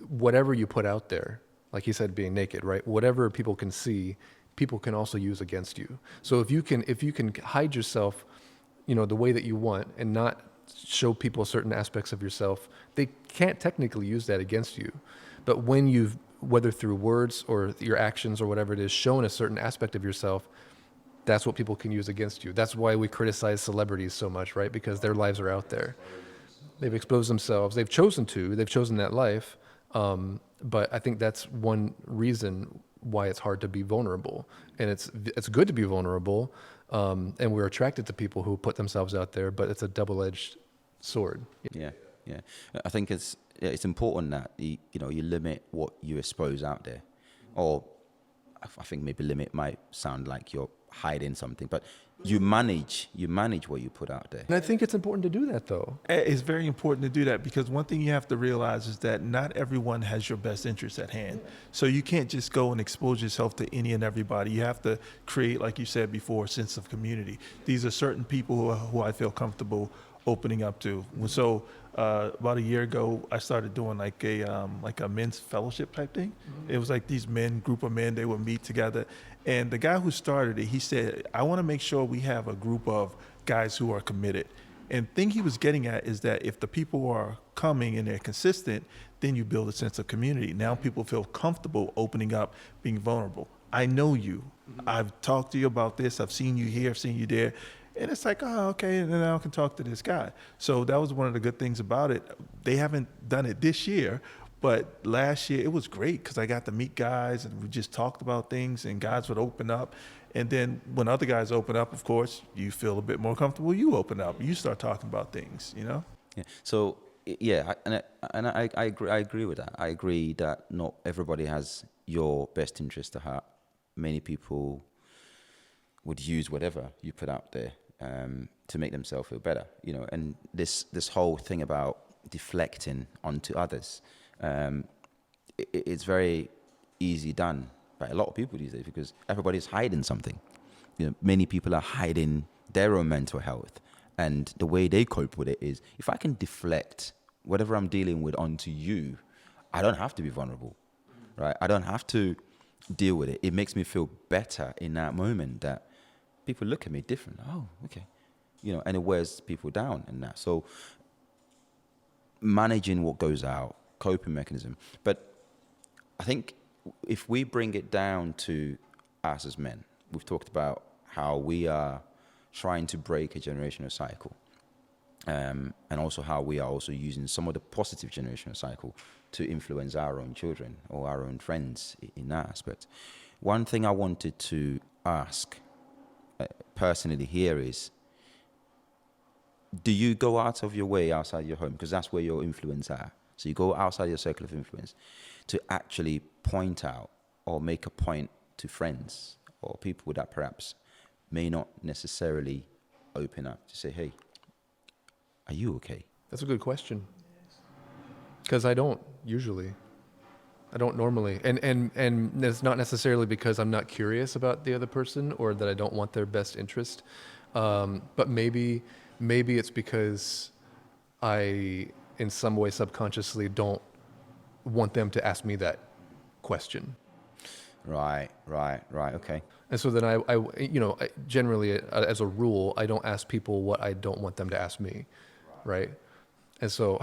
whatever you put out there, like you said, being naked, right? Whatever people can see, people can also use against you. So if you can hide yourself, you know, the way that you want and not show people certain aspects of yourself, they can't technically use that against you. But when you've, whether through words or your actions or whatever it is, shown a certain aspect of yourself, that's what people can use against you. That's why we criticize celebrities so much, right? Because their lives are out there. They've exposed themselves. They've chosen that life. But I think that's one reason why it's hard to be vulnerable. And it's good to be vulnerable. And we're attracted to people who put themselves out there, but it's a double-edged sword. Yeah. I think it's important that you limit what you expose out there, or I think maybe limit might sound like you're hiding something, but you manage what you put out there. And I think it's important to do that, though. It's very important to do that because one thing you have to realize is that not everyone has your best interests at hand. So you can't just go and expose yourself to any and everybody. You have to create, like you said before, a sense of community. These are certain people who I feel comfortable opening up to. So about a year ago, I started doing like a men's fellowship type thing. Mm-hmm. It was like these group of men, they would meet together. And the guy who started it, he said, I want to make sure we have a group of guys who are committed. And the thing he was getting at is that if the people are coming and they're consistent, then you build a sense of community. Now people feel comfortable opening up, being vulnerable. I know you. Mm-hmm. I've talked to you about this. I've seen you here, I've seen you there. And it's like, oh, okay, and then I can talk to this guy. So that was one of the good things about it. They haven't done it this year, but last year it was great because I got to meet guys and we just talked about things and guys would open up. And then when other guys open up, of course, you feel a bit more comfortable. You open up, you start talking about things, you know? Yeah. So, yeah, I agree with that. I agree that not everybody has your best interest at heart. Many people would use whatever you put out there to make themselves feel better, you know. And this whole thing about deflecting onto others, it's very easy done by a lot of people these days because everybody's hiding something. You know, many people are hiding their own mental health, and the way they cope with it is, if I can deflect whatever I'm dealing with onto you, I don't have to be vulnerable, right? I don't have to deal with it. It makes me feel better in that moment that people look at me different. Oh, okay. You know, and it wears people down and that. So managing what goes out, coping mechanism. But I think if we bring it down to us as men, we've talked about how we are trying to break a generational cycle. And also how we are also using some of the positive generational cycle to influence our own children or our own friends in that aspect. One thing I wanted to ask personally here is, do you go out of your way outside your home? Because that's where your influence are. So you go outside your circle of influence to actually point out or make a point to friends or people that perhaps may not necessarily open up to say, hey, are you okay? That's a good question. Because I don't usually. I don't normally. And it's not necessarily because I'm not curious about the other person or that I don't want their best interest. But maybe it's because I, in some way subconsciously, don't want them to ask me that question. Right. Okay. And so then generally as a rule, I don't ask people what I don't want them to ask me, right? And so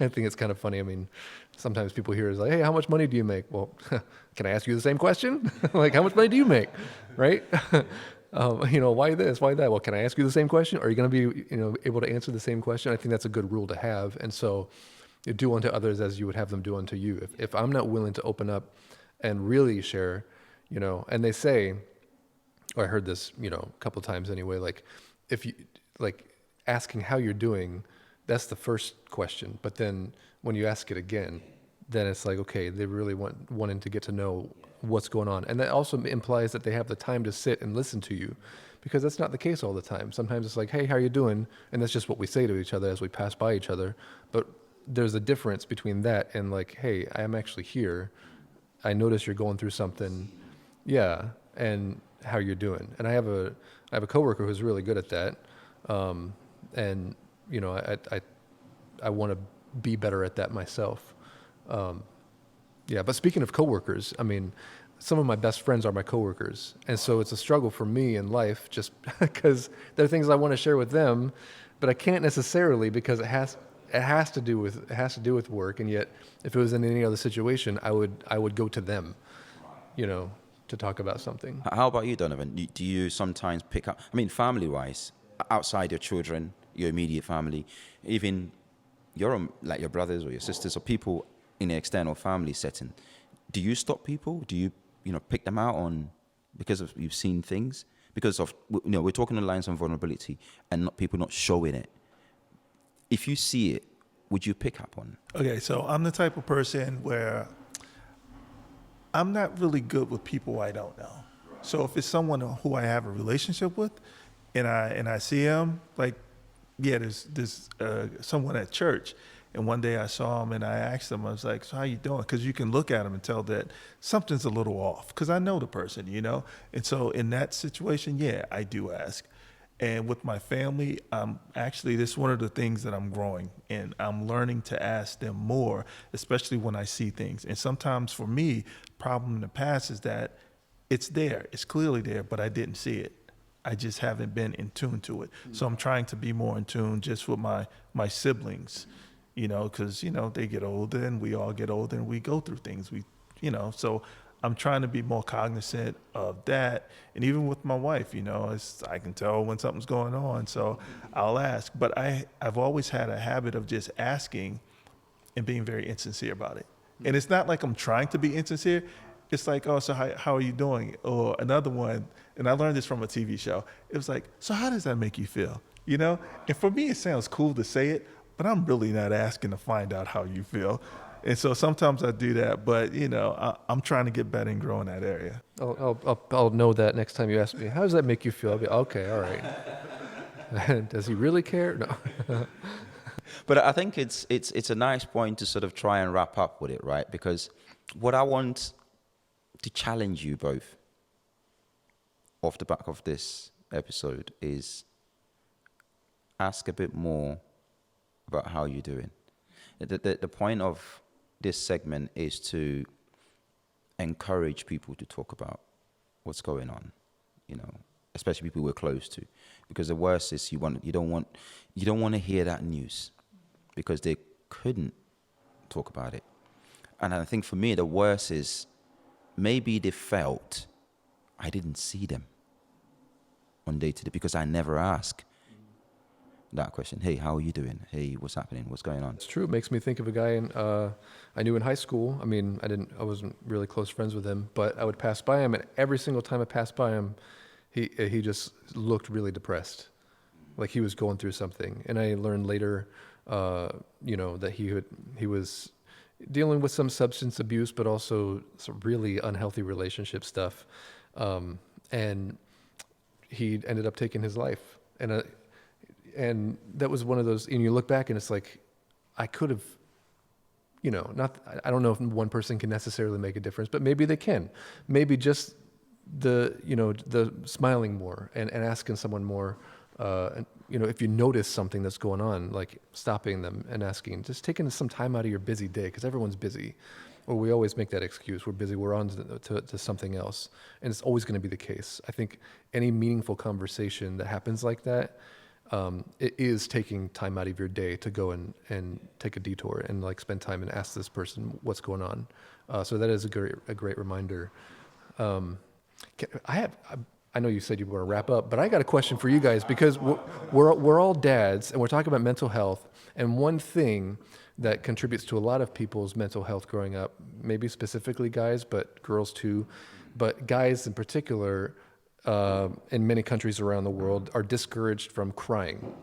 I think it's kind of funny. I mean, sometimes people hear is like, hey, how much money do you make? Well, can I ask you the same question? Like, how much money do you make? Right? Why this? Why that? Well, can I ask you the same question? Are you going to be, able to answer the same question? I think that's a good rule to have. And so you do unto others as you would have them do unto you. If I'm not willing to open up and really share, and they say, or I heard this, a couple of times anyway, like if you, like asking how you're doing, that's the first question. But then when you ask it again, then it's like, okay, they really wanting to get to know what's going on. And that also implies that they have the time to sit and listen to you, because that's not the case all the time. Sometimes it's like, hey, how are you doing? And that's just what we say to each other as we pass by each other. But there's a difference between that and like, hey, I am actually here. I notice you're going through something. Yeah. And how you're doing. And I have a coworker who's really good at that. And I want to be better at that myself. But speaking of coworkers, I mean, some of my best friends are my coworkers. And so it's a struggle for me in life just because there are things I want to share with them, but I can't necessarily because it has to do with work. And yet if it was in any other situation, I would go to them, to talk about something. How about you, Donovan? Do you sometimes pick up, I mean, family-wise, outside your children, your immediate family, even your brothers or your sisters or people in an external family setting, do you stop people? Do you, pick them out on, because of you've seen things? Because of, we're talking on lines on vulnerability and people not showing it. If you see it, would you pick up on? Okay, so I'm the type of person where I'm not really good with people I don't know. So if it's someone who I have a relationship with, and I see him, like, there's someone at church, and one day I saw him and I asked him, I was like, so how you doing? Because you can look at him and tell that something's a little off, because I know the person, And so in that situation, yeah, I do ask. And with my family, actually, this is one of the things that I'm growing, and I'm learning to ask them more, especially when I see things. And sometimes for me, problem in the past is that it's there, it's clearly there, but I didn't see it. I just haven't been in tune to it. So I'm trying to be more in tune just with my siblings, because, they get older and we all get older and we go through things. So I'm trying to be more cognizant of that. And even with my wife, I can tell when something's going on, so I'll ask. But I've always had a habit of just asking and being very insincere about it. And it's not like I'm trying to be insincere. It's like, oh, so how are you doing? Or another one, and I learned this from a TV show. It was like, so how does that make you feel? And for me, it sounds cool to say it, but I'm really not asking to find out how you feel. And so sometimes I do that, but I'm trying to get better and grow in that area. I'll know that next time you ask me, how does that make you feel? I'll be, okay, all right. Does he really care? No. But I think it's a nice point to sort of try and wrap up with it, right? Because what I want to challenge you both off the back of this episode is ask a bit more about how you're doing. The point of this segment is to encourage people to talk about what's going on, especially people we're close to, because the worst is you don't want to hear that news because they couldn't talk about it. And I think for me, the worst is maybe they felt I didn't see them on day to day because I never ask that question. Hey, how are you doing? Hey, what's happening? What's going on? It's true. It makes me think of a guy I knew in high school. I mean, I wasn't really close friends with him, but I would pass by him, and every single time I passed by him, he just looked really depressed, like he was going through something. And I learned later, that he was dealing with some substance abuse, but also some really unhealthy relationship stuff, and he ended up taking his life. And that was one of those, and you look back and it's like, I could have, I don't know if one person can necessarily make a difference, but maybe they can. Maybe just the smiling more and asking someone more, if you notice something that's going on, like stopping them and asking, just taking some time out of your busy day, because everyone's busy, or we always make that excuse. We're busy. We're on to something else, and it's always going to be the case. I think any meaningful conversation that happens like that, it is taking time out of your day to go and take a detour and like spend time and ask this person what's going on. So that is a great reminder. I know you said you were going to wrap up, but I got a question for you guys, because we're all dads and we're talking about mental health. And one thing that contributes to a lot of people's mental health growing up, maybe specifically guys, but girls too, but guys in particular, in many countries around the world, are discouraged from crying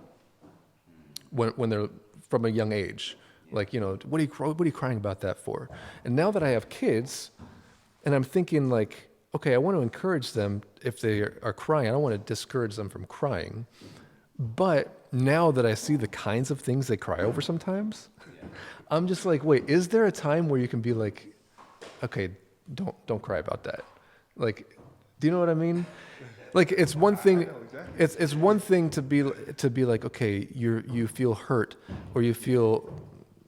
when they're from a young age. Like, what are you crying about that for? And now that I have kids, and I'm thinking like, okay, I want to encourage them if they are crying. I don't want to discourage them from crying. But now that I see the kinds of things they cry over sometimes, I'm just like, wait, is there a time where you can be like, okay, don't cry about that? Like, do you know what I mean? Like, it's one thing. It's one thing to be like, okay, you feel hurt or you feel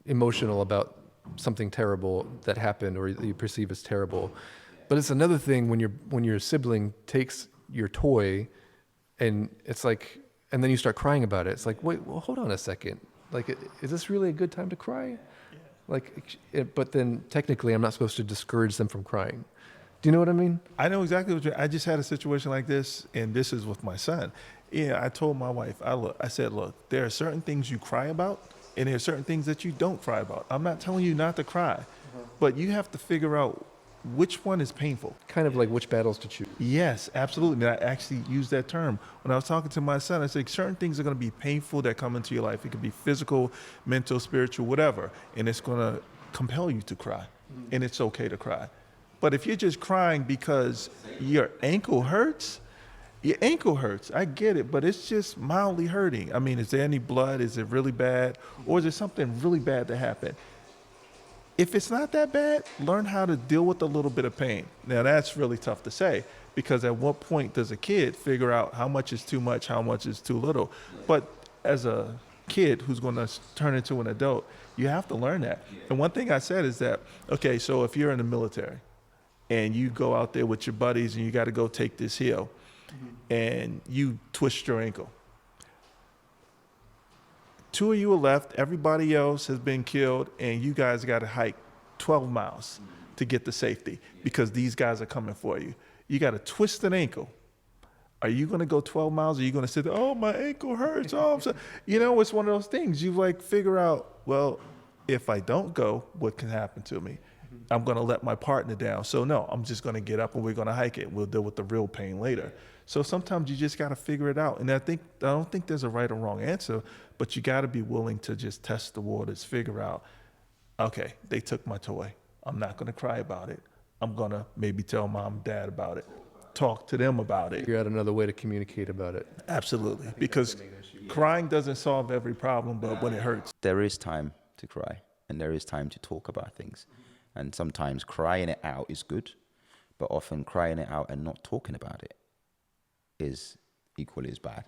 emotional about something terrible that happened or you perceive as terrible. But it's another thing when your sibling takes your toy and it's like, and then you start crying about it. It's like, wait, well, hold on a second. Like, is this really a good time to cry? Like, but then technically I'm not supposed to discourage them from crying. Do you know what I mean? I know exactly I just had a situation like this, and this is with my son. Yeah, I told my wife, I said, look, there are certain things you cry about, and there are certain things that you don't cry about. I'm not telling you not to cry, but you have to figure out which one is painful. Kind of like which battles to choose. Yes, absolutely. And I actually used that term when I was talking to my son. I said, certain things are going to be painful that come into your life. It could be physical, mental, spiritual, whatever. And it's going to compel you to cry. And it's okay to cry. But if you're just crying because your ankle hurts, I get it, but it's just mildly hurting. I mean, is there any blood? Is it really bad? Or is it something really bad that happened? If it's not that bad, learn how to deal with a little bit of pain. Now, that's really tough to say, because at what point does a kid figure out how much is too much, how much is too little? But as a kid who's going to turn into an adult, you have to learn that. And one thing I said is that, okay, so if you're in the military and you go out there with your buddies and you got to go take this hill and you twist your ankle, 2 of you are left, everybody else has been killed, and you guys got to hike 12 miles to get to safety because these guys are coming for you. You got to twist an ankle. Are you going to go 12 miles, or are you going to sit there, oh, my ankle hurts? Oh, I'm so... It's one of those things. You like figure out, well, if I don't go, what can happen to me? I'm going to let my partner down. So no, I'm just going to get up and we're going to hike it. We'll deal with the real pain later. So sometimes you just got to figure it out. And I don't think there's a right or wrong answer, but you got to be willing to just test the waters, figure out, okay, they took my toy. I'm not going to cry about it. I'm going to maybe tell mom and dad about it, talk to them about it. Figure out another way to communicate about it. Absolutely. Because crying doesn't solve every problem, but when it hurts. There is time to cry, and there is time to talk about things. And sometimes crying it out is good, but often crying it out and not talking about it is equally as bad.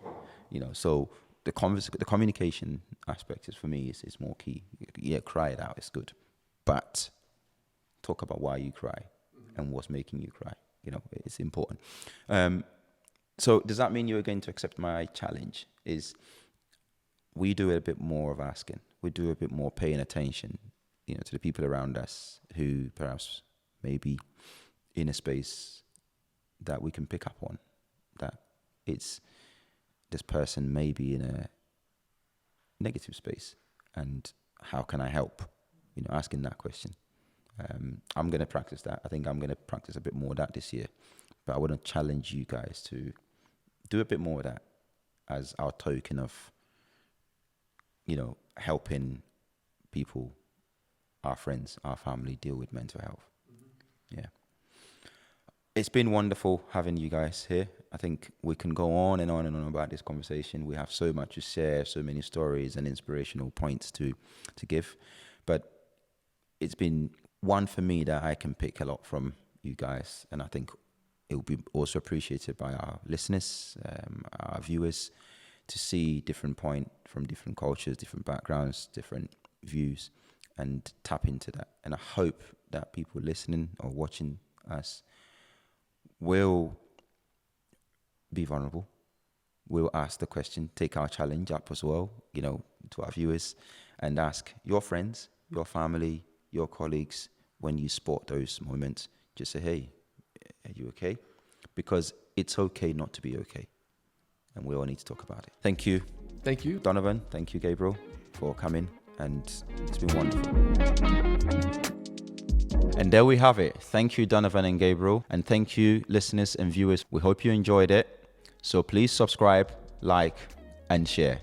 So the communication aspect is, for me, is more key. Yeah, cry it out is good, but talk about why you cry and what's making you cry. It's important. So does that mean you're going to accept my challenge? Is we do a bit more of asking, we do a bit more paying attention, to the people around us who perhaps may be in a space that we can pick up on, that it's this person may be in a negative space, and how can I help? Asking that question. I'm going to practice that. I think I'm going to practice a bit more of that this year, but I want to challenge you guys to do a bit more of that as our token of, helping people, our friends, our family deal with mental health. Yeah. It's been wonderful having you guys here. I think we can go on and on and on about this conversation. We have so much to share, so many stories and inspirational points to give. But it's been one for me that I can pick a lot from you guys. And I think it will be also appreciated by our listeners, our viewers, to see different point from different cultures, different backgrounds, different views, and tap into that. And I hope that people listening or watching us will be vulnerable. We'll ask the question, take our challenge up as well, you know, to our viewers, and ask your friends, your family, your colleagues, when you spot those moments, just say, hey, are you okay? Because it's okay not to be okay. And we all need to talk about it. Thank you. Thank you. Donovan. Thank you, Gabriel, for coming. And it's been wonderful. And there we have it. Thank you, Donovan and Gabriel. And thank you, listeners and viewers. We hope you enjoyed it. So please subscribe, like, and share.